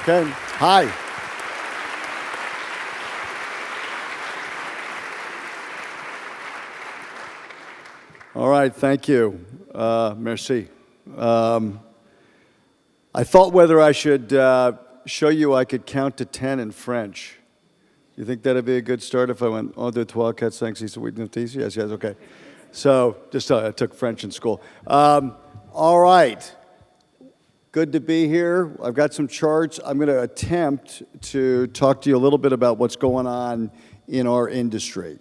Ken, hi. All right, thank you. Merci. I thought whether I should show you I could count to 10 in French. You think that'd be a good start if I went 1, 2, 3, 4, 5, 6, 7, 8, 9, 10? Yes, okay. So, just I took French in school. All right. Good to be here. I've got some charts. I'm going to attempt to talk to you a little bit about what's going on in our industry.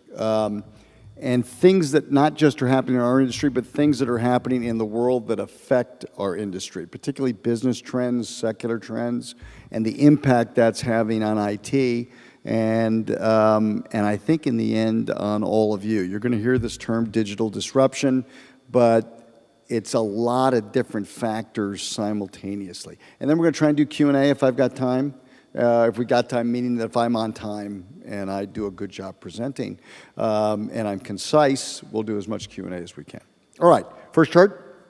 And things that not just are happening in our industry, but things that are happening in the world that affect our industry, particularly business trends, secular trends, and the impact that's having on IT, and I think in the end on all of you. You're going to hear this term digital disruption, but it's a lot of different factors simultaneously. And then we're going to try and do Q&A if I've got time. If we got time, meaning that if I'm on time and I do a good job presenting and I'm concise, we'll do as much Q&A as we can. All right, first chart.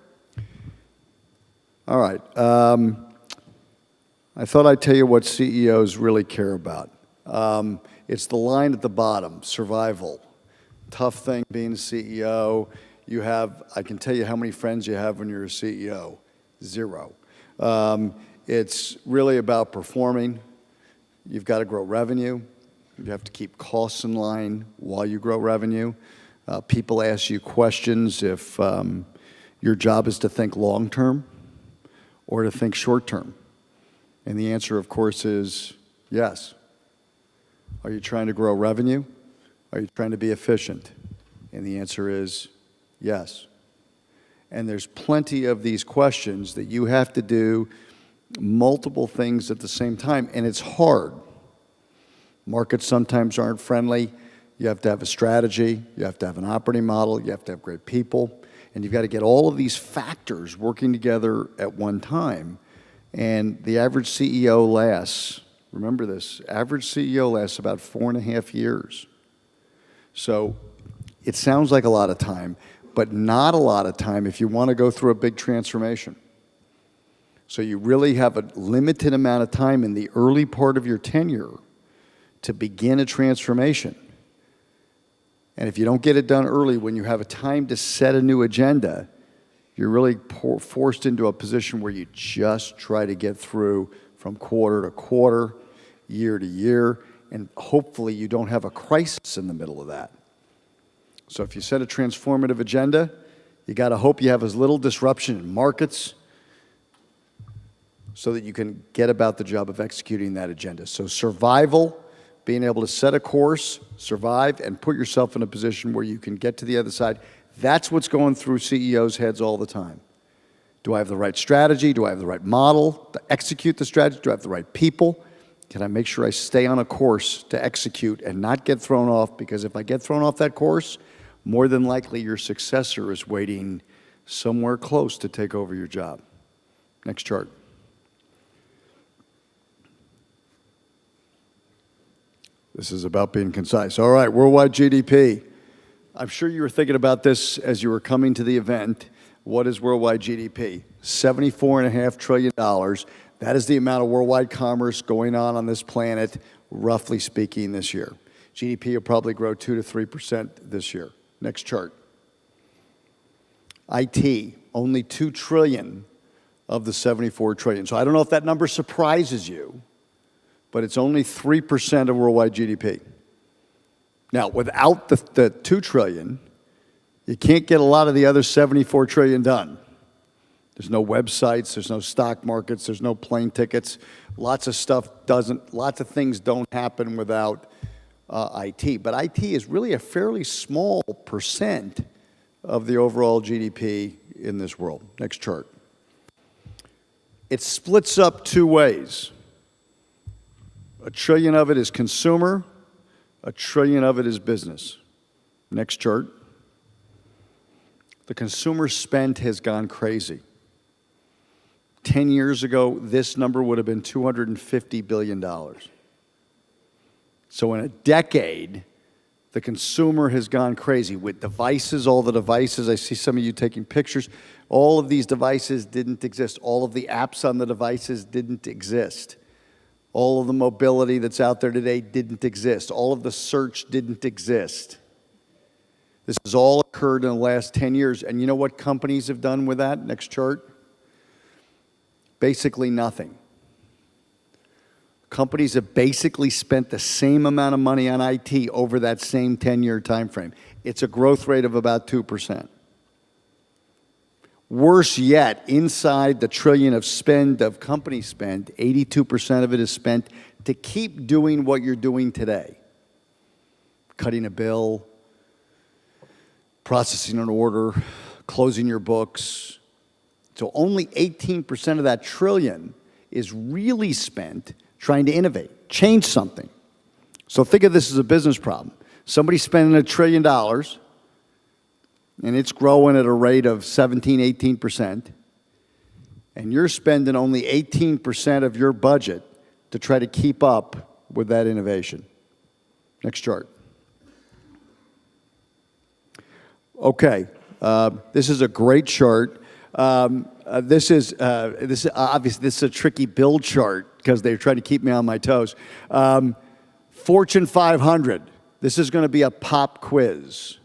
All right. I thought I'd tell you what CEOs really care about. It's the line at the bottom, survival. Tough thing being a CEO. I can tell you how many friends you have when you're a CEO. 0. It's really about performing. You've got to grow revenue. You have to keep costs in line while you grow revenue. People ask you questions if your job is to think long-term or to think short-term. And the answer, of course, is yes. Are you trying to grow revenue? Are you trying to be efficient? And the answer is yes. And there's plenty of these questions that you have to do multiple things at the same time, and it's hard. Markets sometimes aren't friendly. You have to have a strategy. You have to have an operating model. You have to have great people. And you've got to get all of these factors working together at one time. And the average CEO lasts, remember this, average CEO lasts about 4.5 years. So it sounds like a lot of time, but not a lot of time if you want to go through a big transformation. So you really have a limited amount of time in the early part of your tenure to begin a transformation. And if you don't get it done early, when you have a time to set a new agenda, you're really forced into a position where you just try to get through from quarter to quarter, year to year, and hopefully you don't have a crisis in the middle of that. So if you set a transformative agenda, you got to hope you have as little disruption in markets so that you can get about the job of executing that agenda. So survival, being able to set a course, survive, and put yourself in a position where you can get to the other side, that's what's going through CEOs' heads all the time. Do I have the right strategy? Do I have the right model to execute the strategy? Do I have the right people? Can I make sure I stay on a course to execute and not get thrown off? Because if I get thrown off that course, more than likely your successor is waiting somewhere close to take over your job. Next chart. This is about being concise. All right, worldwide GDP. I'm sure you were thinking about this as you were coming to the event. What is worldwide GDP? $74.5 trillion. That is the amount of worldwide commerce going on this planet, roughly speaking, this year. GDP will probably grow 2 to 3% this year. Next chart. IT, only $2 trillion of the $74 trillion. So I don't know if that number surprises you, but it's only 3% of worldwide GDP. Now, without the $2 trillion, you can't get a lot of the other $74 trillion done. There's no websites, there's no stock markets, there's no plane tickets. Lots of things don't happen without IT. But IT is really a fairly small percent of the overall GDP in this world. Next chart. It splits up 2 ways. $1 trillion of it is consumer, $1 trillion of it is business. Next chart. The consumer spend has gone crazy. 10 years ago, this number would have been $250 billion. So in a decade, the consumer has gone crazy with devices, all the devices. I see some of you taking pictures. All of these devices didn't exist. All of the apps on the devices didn't exist. All of the mobility that's out there today didn't exist. All of the search didn't exist. This has all occurred in the last 10 years. And you know what companies have done with that? Next chart. Basically nothing. Companies have basically spent the same amount of money on IT over that same 10-year time frame. It's a growth rate of about 2%. Worse yet, inside the trillion of company spend, 82% of it is spent to keep doing what you're doing today. Cutting a bill, processing an order, closing your books. So only 18% of that trillion is really spent trying to innovate, change something. So think of this as a business problem. Somebody's spending $1 trillion, and it's growing at a rate of 17, 18%, and you're spending only 18% of your budget to try to keep up with that innovation. Next chart. Okay, this is a great chart. This is obviously this is a tricky build chart because they're trying to keep me on my toes. Fortune 500. This is going to be a pop quiz.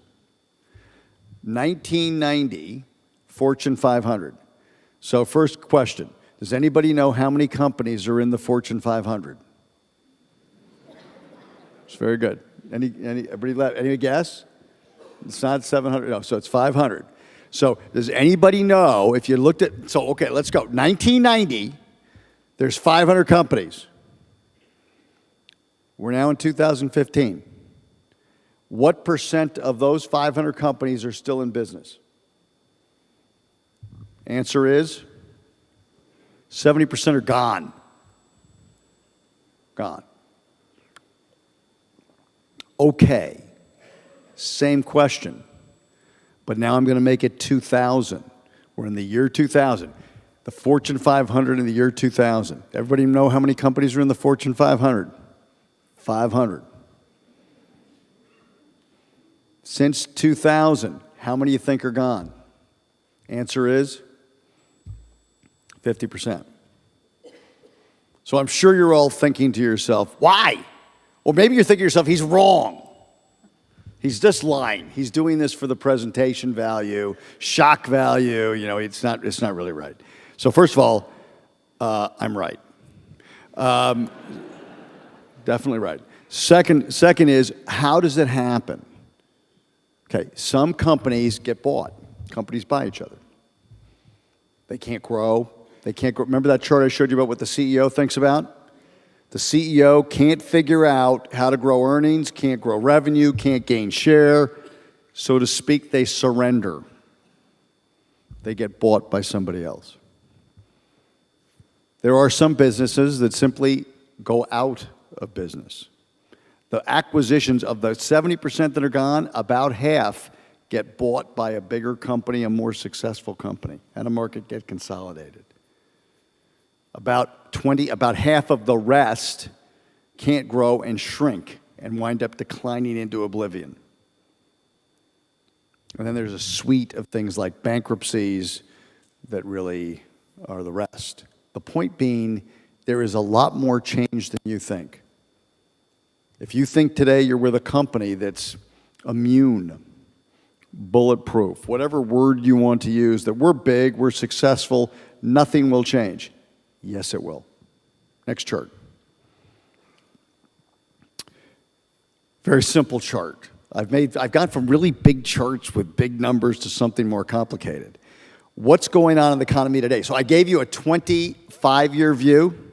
1990, Fortune 500. So first question, does anybody know how many companies are in the Fortune 500? It's very good. Any guess? It's not 700, no, so it's 500. So does anybody know, if you looked at, so okay, let's go. 1990, there's 500 companies. We're now in 2015. What percent of those 500 companies are still in business? Answer is 70% are gone. Gone. Okay, same question, but now I'm going to make it 2000. We're in the year 2000. The Fortune 500 in the year 2000. Everybody know how many companies are in the Fortune 500? 500. Since 2000, how many do you think are gone? Answer is 50%. So I'm sure you're all thinking to yourself, why? Or maybe you're thinking to yourself, he's wrong. He's just lying. He's doing this for the presentation value, shock value. You know, it's not really right. So first of all, I'm right. Definitely right. Second is, how does it happen? Okay, some companies get bought. Companies buy each other. They can't grow. They can't grow. Remember that chart I showed you about what the CEO thinks about? The CEO can't figure out how to grow earnings, can't grow revenue, can't gain share. So to speak, they surrender. They get bought by somebody else. There are some businesses that simply go out of business. The acquisitions of the 70% that are gone, about half get bought by a bigger company, a more successful company, and a market get consolidated. About half of the rest can't grow and shrink and wind up declining into oblivion. And then there's a suite of things like bankruptcies that really are the rest. The point being, there is a lot more change than you think. If you think today you're with a company that's immune, bulletproof, whatever word you want to use, that we're big, we're successful, nothing will change. Yes, it will. Next chart. Very simple chart. I've gone from really big charts with big numbers to something more complicated. What's going on in the economy today? So I gave you a 25-year view.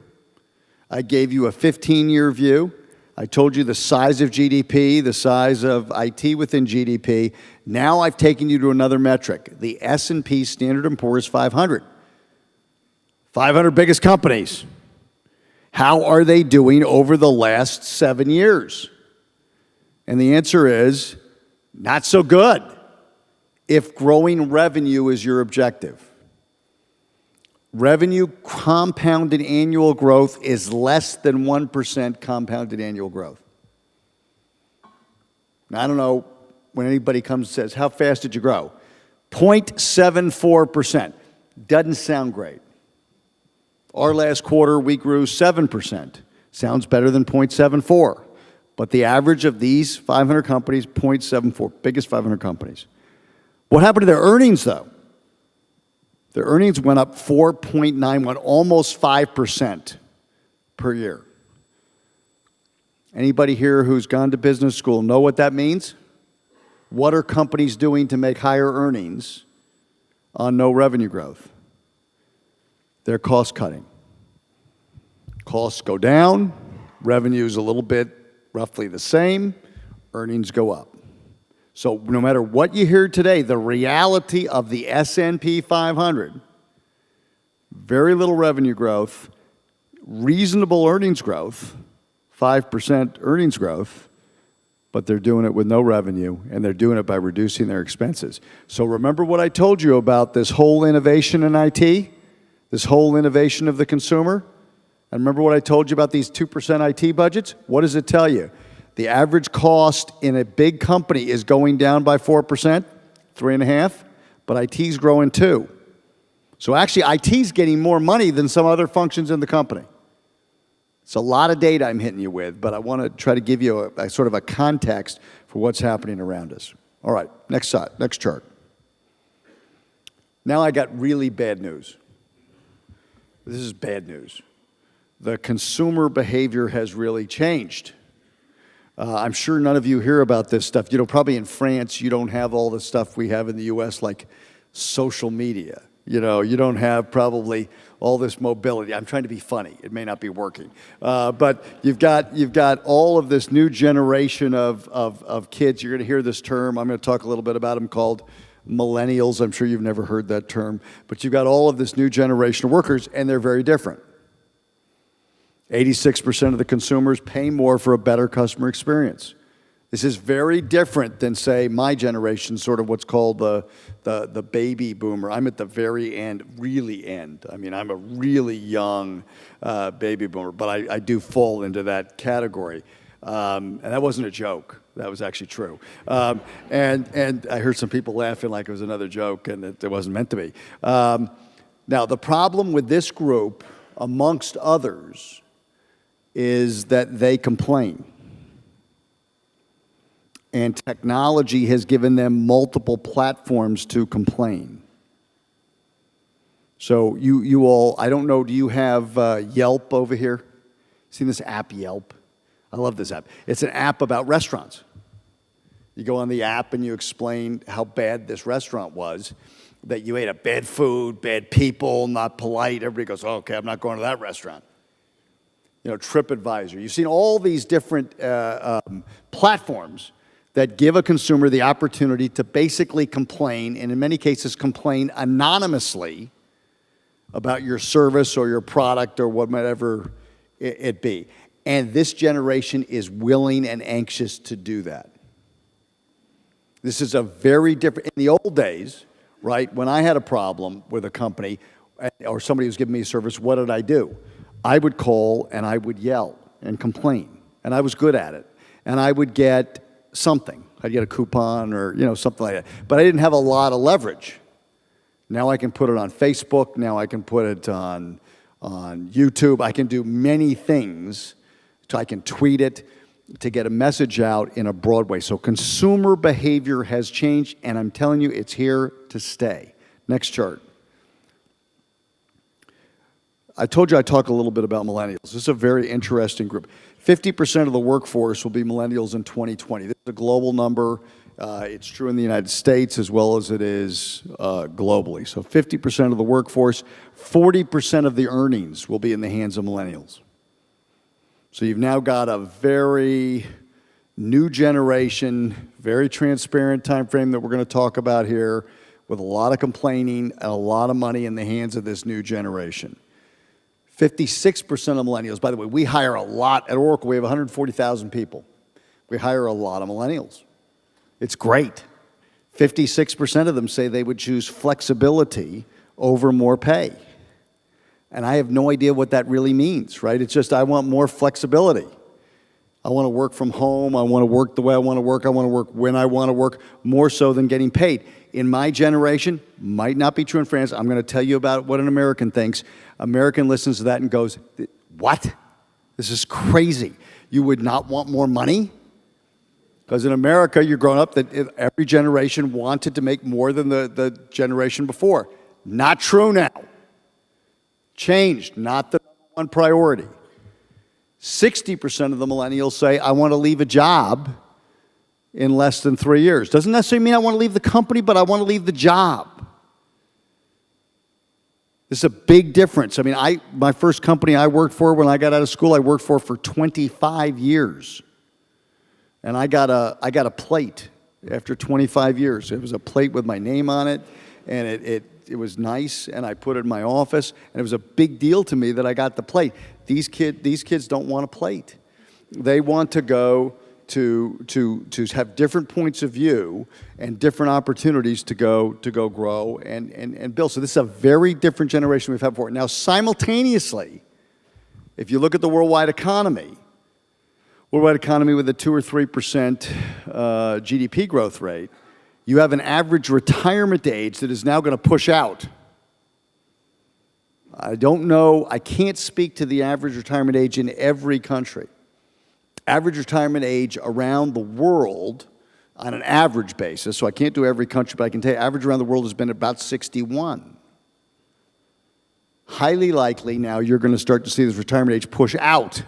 I gave you a 15-year view. I told you the size of GDP, the size of IT within GDP. Now I've taken you to another metric, the S&P Standard & Poor's 500. 500 biggest companies. How are they doing over the last 7 years? And the answer is, not so good if growing revenue is your objective. Revenue compounded annual growth is less than 1% compounded annual growth. Now, I don't know when anybody comes and says, how fast did you grow? 0.74%. Doesn't sound great. Our last quarter, we grew 7%. Sounds better than 0.74. But the average of these 500 companies, 0.74, biggest 500 companies. What happened to their earnings, though? Their earnings went up 4.91, almost 5% per year. Anybody here who's gone to business school know what that means? What are companies doing to make higher earnings on no revenue growth? They're cost cutting. Costs go down, revenue's a little bit roughly the same, earnings go up. So no matter what you hear today, the reality of the S&P 500, very little revenue growth, reasonable earnings growth, 5% earnings growth, but they're doing it with no revenue, and they're doing it by reducing their expenses. So remember what I told you about this whole innovation in IT, this whole innovation of the consumer? And remember what I told you about these 2% IT budgets? What does it tell you? The average cost in a big company is going down by 4%, 3.5%, but IT's growing 2%. So actually, IT's getting more money than some other functions in the company. It's a lot of data I'm hitting you with, but I want to try to give you a sort of a context for what's happening around us. All right, next chart. Now I got really bad news. This is bad news. The consumer behavior has really changed. I'm sure none of you hear about this stuff. You know, probably in France, you don't have all the stuff we have in the US, like social media. You know, you don't have probably all this mobility. I'm trying to be funny. It may not be working. But you've got all of this new generation of kids. You're going to hear this term. I'm going to talk a little bit about them, called millennials. I'm sure you've never heard that term. But you've got all of this new generation of workers, and they're very different. 86% of the consumers pay more for a better customer experience. This is very different than, say, my generation, sort of what's called the baby boomer. I'm at the very end, really end. I mean, I'm a really young baby boomer, but I do fall into that category. And that wasn't a joke. That was actually true. And I heard some people laughing like it was another joke, and it wasn't meant to be. Now, the problem with this group, amongst others, is that they complain. And technology has given them multiple platforms to complain. So you all, I don't know, do you have Yelp over here? Seen this app, Yelp? I love this app. It's an app about restaurants. You go on the app and you explain how bad this restaurant was, that you ate a bad food, bad people, not polite. Everybody goes, oh, okay, I'm not going to that restaurant. You know, TripAdvisor. You've seen all these different platforms that give a consumer the opportunity to basically complain, and in many cases complain anonymously about your service or your product or whatever it be. And this generation is willing and anxious to do that. This is a very different, in the old days, right, when I had a problem with a company or somebody was giving me a service, what did I do? I would call and I would yell and complain, and I was good at it. And I would get something. I'd get a coupon or, you know, something like that. But I didn't have a lot of leverage. Now I can put it on Facebook. Now I can put it on YouTube. I can do many things. So I can tweet it to get a message out in a broad way. So consumer behavior has changed, and I'm telling you, it's here to stay. Next chart. I told you I'd talk a little bit about millennials. This is a very interesting group. 50% of the workforce will be millennials in 2020. This is a global number. It's true in the United States as well as it is globally. So 50% of the workforce, 40% of the earnings will be in the hands of millennials. So you've now got a very new generation, very transparent time frame that we're going to talk about here, with a lot of complaining and a lot of money in the hands of this new generation. 56% of millennials, by the way, we hire a lot at Oracle. We have 140,000 people. We hire a lot of millennials. It's great. 56% of them say they would choose flexibility over more pay. And I have no idea what that really means, right? It's just I want more flexibility. I want to work from home. I want to work the way I want to work. I want to work when I want to work, more so than getting paid. In my generation, might not be true in France. I'm going to tell you about what an American thinks. American listens to that and goes, what? This is crazy. You would not want more money? Because in America, you're growing up that every generation wanted to make more than the generation before. Not true now. Changed, not the number one priority. 60% of the millennials say, I want to leave a job in less than 3 years. Doesn't necessarily mean I want to leave the company, but I want to leave the job. This is a big difference. I mean, my first company I worked for when I got out of school, I worked for 25 years. And I got a plate after 25 years. It was a plate with my name on it, and it was nice, and I put it in my office, and it was a big deal to me that I got the plate. These kids don't want a plate. They want to go to have different points of view and different opportunities to go grow and build. So this is a very different generation we've had before. Now, simultaneously, if you look at the worldwide economy with a 2 or 3% GDP growth rate, you have an average retirement age that is now going to push out. I don't know, I can't speak to the average retirement age in every country. Average retirement age around the world on an average basis, so I can't do every country, but I can tell you average around the world has been about 61. Highly likely now you're going to start to see this retirement age push out.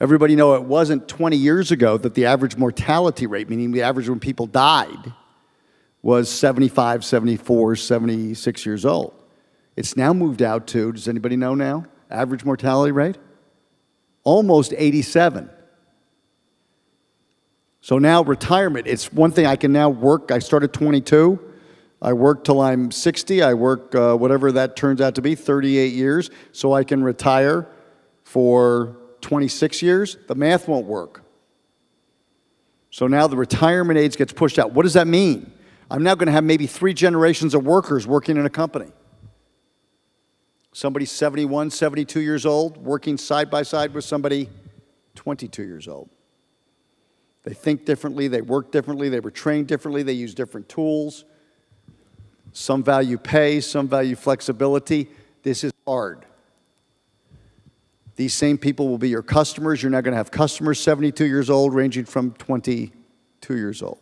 Everybody know it wasn't 20 years ago that the average mortality rate, meaning the average when people died, was 75, 74, 76 years old. It's now moved out to, does anybody know now, average mortality rate? Almost 87. So now retirement, it's one thing I can now work. I start at 22. I work till I'm 60. I work whatever that turns out to be, 38 years. So I can retire for 26 years. The math won't work. So now the retirement age gets pushed out. What does that mean? I'm now going to have maybe 3 generations of workers working in a company. Somebody 71, 72 years old, working side by side with somebody 22 years old. They think differently, they work differently, they were trained differently, they use different tools. Some value pay, some value flexibility. This is hard. These same people will be your customers. You're now going to have customers 72 years old, ranging from 22 years old.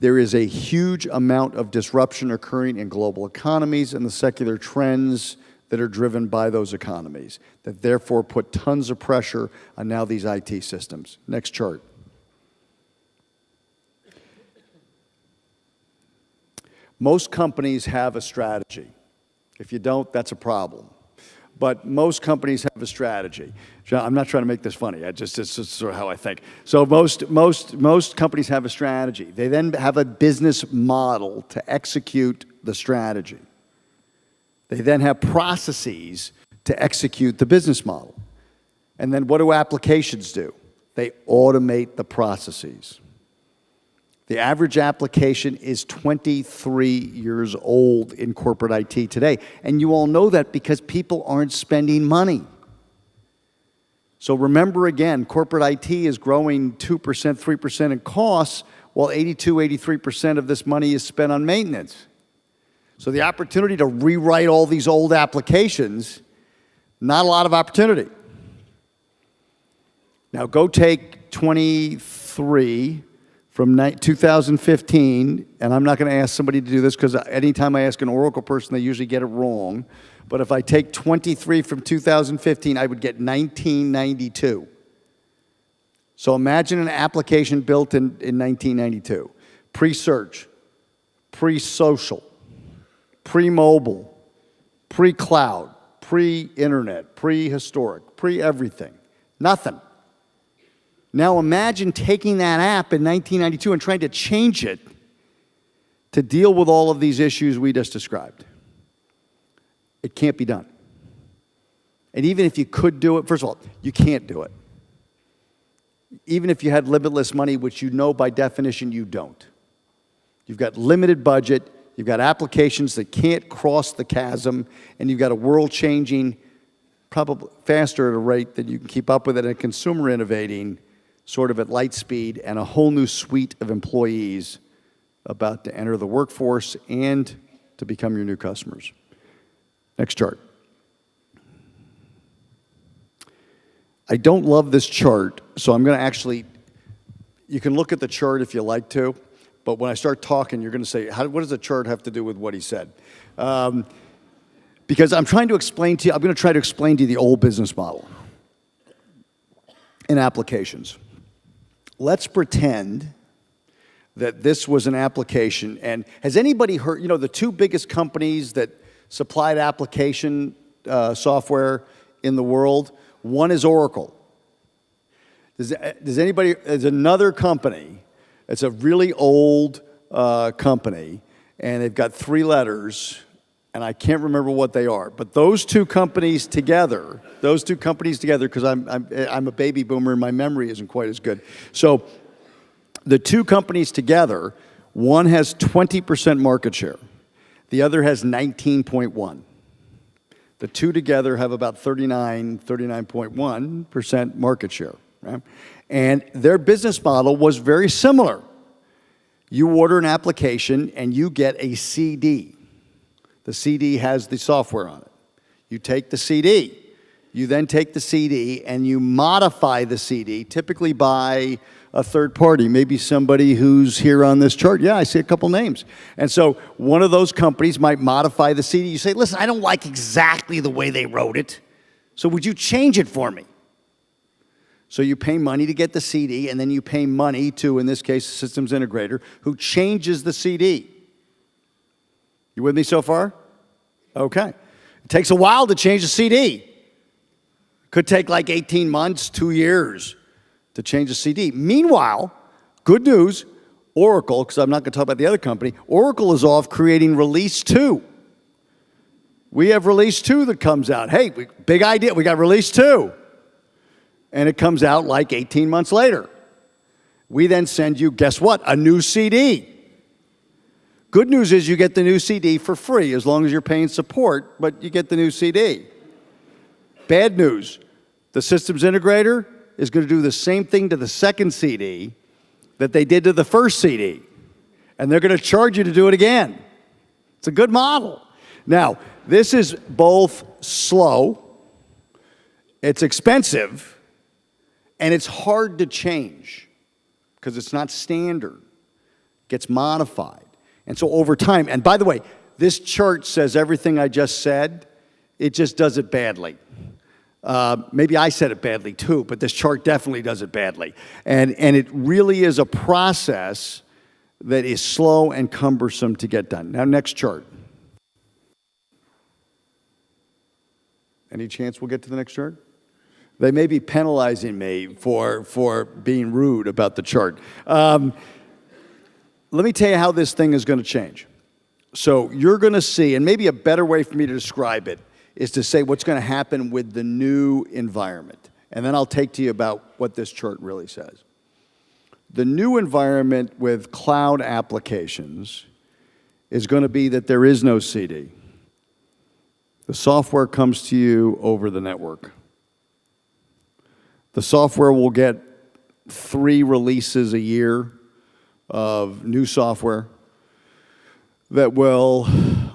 There is a huge amount of disruption occurring in global economies and the secular trends that are driven by those economies, that therefore put tons of pressure on now these IT systems. Next chart. Most companies have a strategy. If you don't, that's a problem. But most companies have a strategy. I'm not trying to make this funny. It's just sort of how I think. So most companies have a strategy. They then have a business model to execute the strategy. They then have processes to execute the business model. And then what do applications do? They automate the processes. The average application is 23 years old in corporate IT today. And you all know that because people aren't spending money. So remember again, corporate IT is growing 2%, 3% in costs, while 82, 83% of this money is spent on maintenance. So the opportunity to rewrite all these old applications, not a lot of opportunity. Now go take 23 from 2015, and I'm not going to ask somebody to do this because anytime I ask an Oracle person, they usually get it wrong. But if I take 23 from 2015, I would get 1992. So imagine an application built in 1992. Pre-search, pre-social, pre-mobile, pre-cloud, pre-internet, pre-historic, pre-everything. Nothing. Now imagine taking that app in 1992 and trying to change it to deal with all of these issues we just described. It can't be done. And even if you could do it, first of all, you can't do it. Even if you had limitless money, which you know by definition you don't. You've got limited budget, you've got applications that can't cross the chasm, and you've got a world changing, probably faster at a rate that you can keep up with it, and a consumer innovating sort of at light speed, and a whole new suite of employees about to enter the workforce and to become your new customers. Next chart. I don't love this chart, so I'm going to actually, you can look at the chart if you like to, but when I start talking, you're going to say, what does the chart have to do with what he said? Because I'm trying to explain to you, I'm going to try to explain to you the old business model in applications. Let's pretend that this was an application, and has anybody heard, the two biggest companies that supplied application software in the world? One is Oracle. There's another company, it's a really old company, and they've got 3 letters, and I can't remember what they are. But those two companies together, because I'm a baby boomer and my memory isn't quite as good. So the two companies together, one has 20% market share. The other has 19.1. The two together have about 39.1% market share. Right? And their business model was very similar. You order an application and you get a CD. The CD has the software on it. You take the CD. You then take the CD and you modify the CD, typically by a third party, maybe somebody who's here on this chart. Yeah, I see a couple names. And so one of those companies might modify the CD. You say, listen, I don't like exactly the way they wrote it, so would you change it for me? So you pay money to get the CD, and then you pay money to, in this case, a systems integrator, who changes the CD. You with me so far? Okay. It takes a while to change a CD. Could take like 18 months, 2 years to change a CD. Meanwhile, good news, Oracle, because I'm not going to talk about the other company, Oracle is off creating release 2. We have release 2 that comes out. Hey, big idea, we got release 2. And it comes out like 18 months later. We then send you, guess what? A new CD. Good news is you get the new CD for free as long as you're paying support, but you get the new CD. Bad news, the systems integrator is going to do the same thing to the second CD that they did to the first CD. And they're going to charge you to do it again. It's a good model. Now, this is both slow, it's expensive, and it's hard to change because it's not standard. It gets modified. And so over time, and by the way, this chart says everything I just said, it just does it badly. Maybe I said it badly too, but this chart definitely does it badly. And it really is a process that is slow and cumbersome to get done. Now, next chart. Any chance we'll get to the next chart? They may be penalizing me for being rude about the chart. Let me tell you how this thing is going to change. So you're going to see, and maybe a better way for me to describe it is to say what's going to happen with the new environment. And then I'll take to you about what this chart really says. The new environment with cloud applications is going to be that there is no CD. The software comes to you over the network. The software will get 3 releases a year of new software that will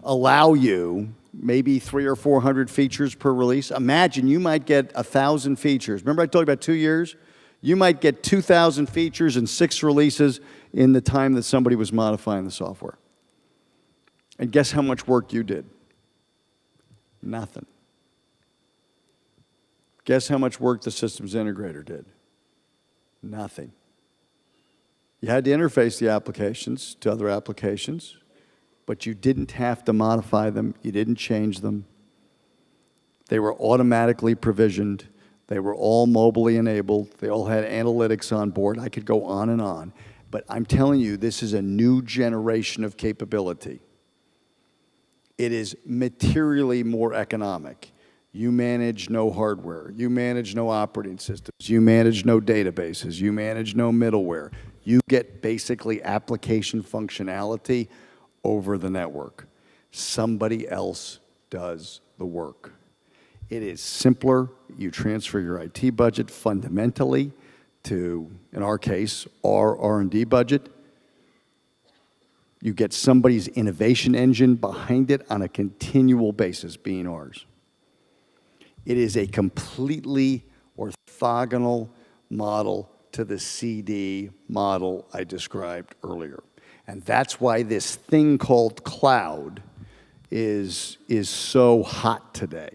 allow you maybe 300 or 400 features per release. Imagine you might get 1,000 features. Remember I told you about 2 years? You might get 2,000 features and 6 releases in the time that somebody was modifying the software. And guess how much work you did? Nothing. Guess how much work the systems integrator did? Nothing. You had to interface the applications to other applications, but you didn't have to modify them. You didn't change them. They were automatically provisioned. They were all mobilely enabled. They all had analytics on board. I could go on and on. But I'm telling you, this is a new generation of capability. It is materially more economic. You manage no hardware. You manage no operating systems. You manage no databases. You manage no middleware. You get basically application functionality over the network. Somebody else does the work. It is simpler. You transfer your IT budget fundamentally to, in our case, our R&D budget. You get somebody's innovation engine behind it on a continual basis, being ours. It is a completely orthogonal model to the CD model I described earlier. And that's why this thing called cloud is so hot today.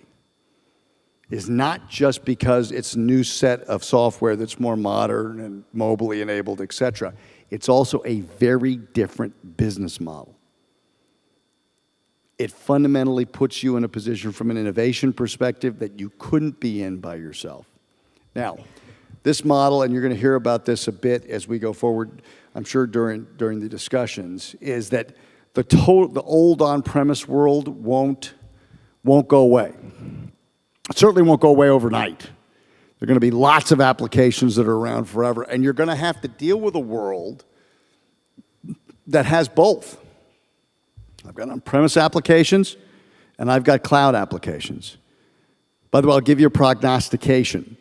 Is not just because it's a new set of software that's more modern and mobilely enabled, et cetera. It's also a very different business model. It fundamentally puts you in a position from an innovation perspective that you couldn't be in by yourself. Now, this model, and you're going to hear about this a bit as we go forward, I'm sure during the discussions, is that the old on-premise world won't go away. It certainly won't go away overnight. There are going to be lots of applications that are around forever, and you're going to have to deal with a world that has both. I've got on-premise applications, and I've got cloud applications. By the way, I'll give you a prognostication.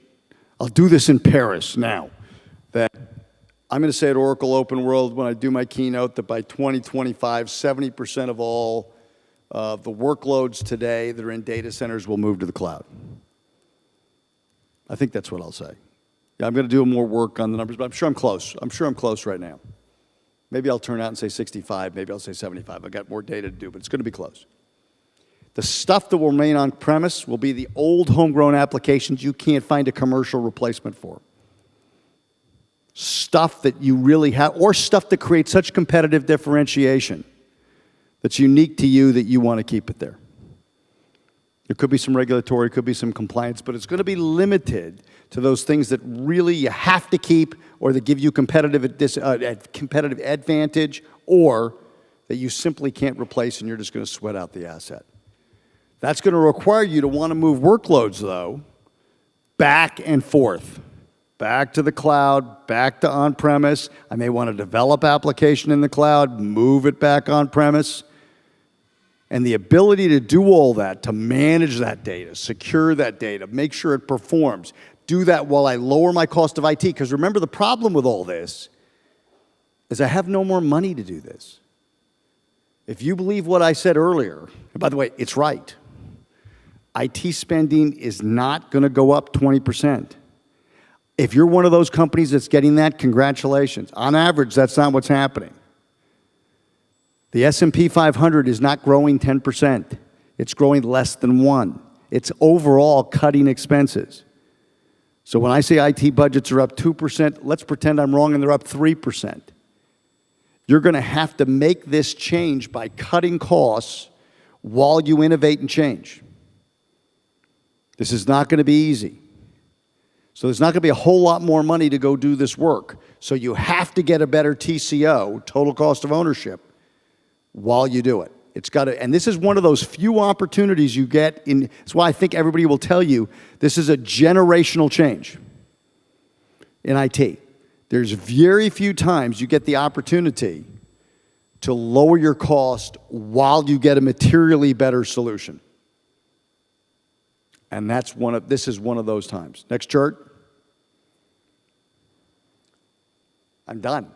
I'll do this in Paris now. That I'm going to say at Oracle Open World when I do my keynote that by 2025, 70% of all the workloads today that are in data centers will move to the cloud. I think that's what I'll say. Yeah, I'm going to do more work on the numbers, but I'm sure I'm close. I'm sure I'm close right now. Maybe I'll turn out and say 65. Maybe I'll say 75. I've got more data to do, but it's going to be close. The stuff that will remain on-premise will be the old homegrown applications you can't find a commercial replacement for. Stuff that you really have, or stuff that creates such competitive differentiation that's unique to you that you want to keep it there. There could be some regulatory, could be some compliance, but it's going to be limited to those things that really you have to keep or that give you competitive advantage or that you simply can't replace and you're just going to sweat out the asset. That's going to require you to want to move workloads, though, back and forth. Back to the cloud, back to on-premise. I may want to develop application in the cloud, move it back on-premise. And the ability to do all that, to manage that data, secure that data, make sure it performs, do that while I lower my cost of IT. Because remember, the problem with all this is I have no more money to do this. If you believe what I said earlier, and by the way, it's right. IT spending is not going to go up 20%. If you're one of those companies that's getting that, congratulations. On average, that's not what's happening. The S&P 500 is not growing 10%. It's growing less than 1%. It's overall cutting expenses. So when I say IT budgets are up 2%, let's pretend I'm wrong and they're up 3%. You're going to have to make this change by cutting costs while you innovate and change. This is not going to be easy. So there's not going to be a whole lot more money to go do this work. So you have to get a better TCO, total cost of ownership, while you do it. It's got to, and this is one of those few opportunities you get in, that's why I think everybody will tell you this is a generational change in IT. There's very few times you get the opportunity to lower your cost while you get a materially better solution. And this is one of those times. Next chart. I'm done.